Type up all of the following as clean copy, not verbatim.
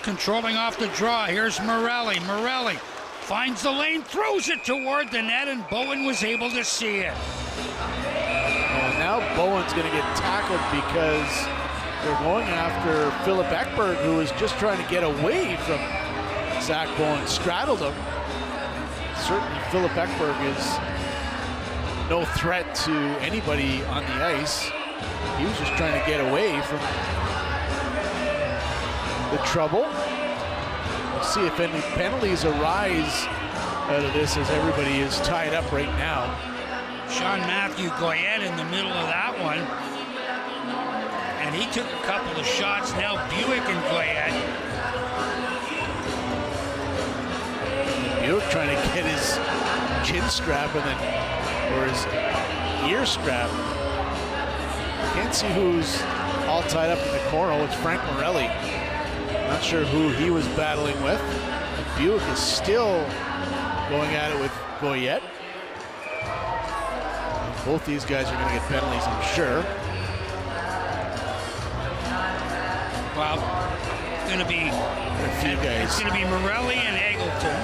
controlling off the draw. Here's Morelli. Morelli finds the lane, throws it toward the net, and Bowen was able to see it. Well, now Bowen's going to get tackled because they're going after Philip Ekberg, who is just trying to get away from Zach Bowen. Straddled him. Certainly Philip Ekberg is no threat to anybody on the ice. He was just trying to get away from the trouble. We'll see if any penalties arise out of this, as everybody is tied up right now. Sean Matthew Goyette in the middle of that one. And he took a couple of shots. Now Buick and Goyette. Buick trying to get his chin strap and then, or his ear strap. Can't see who's all tied up in the corner. Oh, it's Frank Morelli. Not sure who he was battling with. Buick is still going at it with Goyette. Both these guys are going to get penalties, I'm sure. Well, it's going to be a few guys. It's going to be Morelli and Eggleton.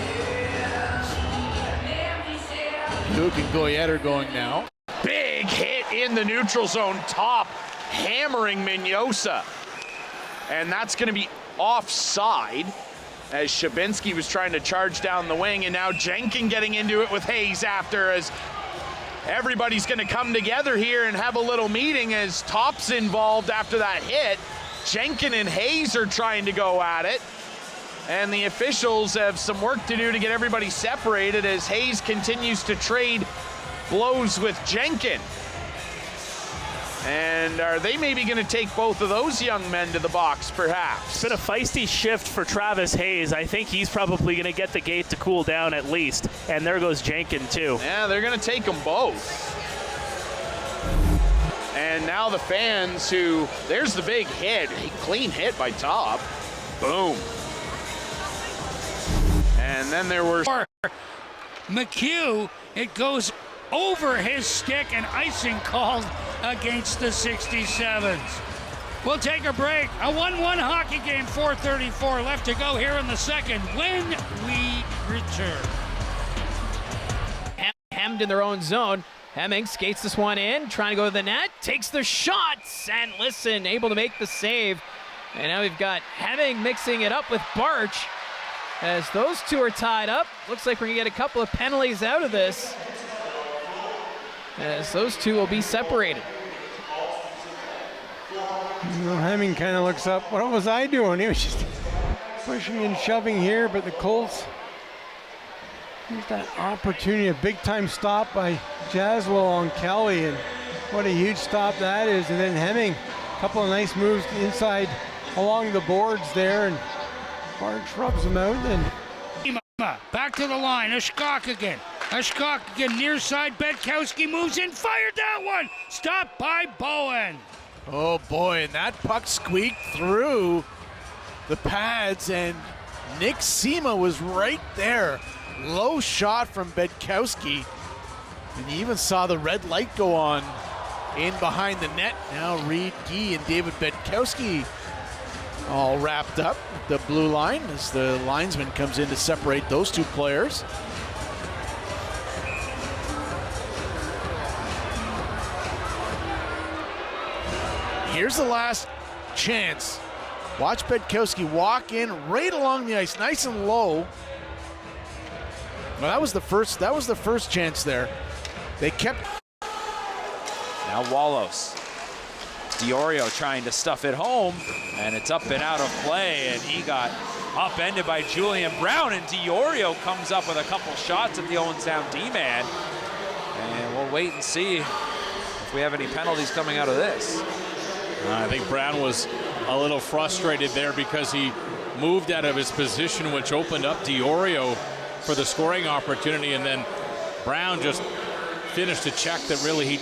Buick and Goyette are going now. Big hit in the neutral zone, top hammering Mignosa. And that's going to be offside, as Shabinsky was trying to charge down the wing, and now Jenkin getting into it with Hayes after, as everybody's going to come together here and have a little meeting as Top's involved after that hit. Jenkin and Hayes are trying to go at it, and the officials have some work to do to get everybody separated as Hayes continues to trade blows with Jenkin. And are they maybe going to take both of those young men to the box, perhaps? It's been a feisty shift for Travis Hayes. I think he's probably going to get the gate to cool down at least. And there goes Jenkin, too. Yeah, they're going to take them both. And now the fans who, there's the big hit. Clean hit by Top. Boom. And then there were McHugh, it goes over his stick, and icing called against the 67s. We'll take a break. A 1-1 hockey game, 4:34 left to go here in the second when we return. Hemmed in their own zone. Hemming skates this one in, trying to go to the net, takes the shots, and listen, able to make the save. And now we've got Hemming mixing it up with Barch. As those two are tied up, looks like we're going to get a couple of penalties out of this, as those two will be separated. You know, Hemming kind of looks up. What was I doing? He was just pushing and shoving here, but the Colts, here's that opportunity, a big-time stop by Jaswell on Kelly, and what a huge stop that is. And then Hemming, a couple of nice moves inside along the boards there, and Barge rubs him out. And back to the line, Ashkok again. Ashkok again, near side, Bedkowski moves in, fired that one! Stopped by Bowen. Oh boy, and that puck squeaked through the pads, and Nick Sema was right there. Low shot from Bedkowski, and you even saw the red light go on in behind the net. Now Reed Gee and David Bedkowski all wrapped up the blue line as the linesman comes in to separate those two players. Here's the last chance. Watch Bedkowski walk in right along the ice, nice and low. Well, that was the first chance there. They kept. Now Wallos. Diorio trying to stuff it home, and it's up and out of play, and he got upended by Julian Brown, and Diorio comes up with a couple shots at the Owen Sound D-man. And we'll wait and see if we have any penalties coming out of this. I think Brown was a little frustrated there because he moved out of his position, which opened up Diorio for the scoring opportunity, and then Brown just finished a check that really he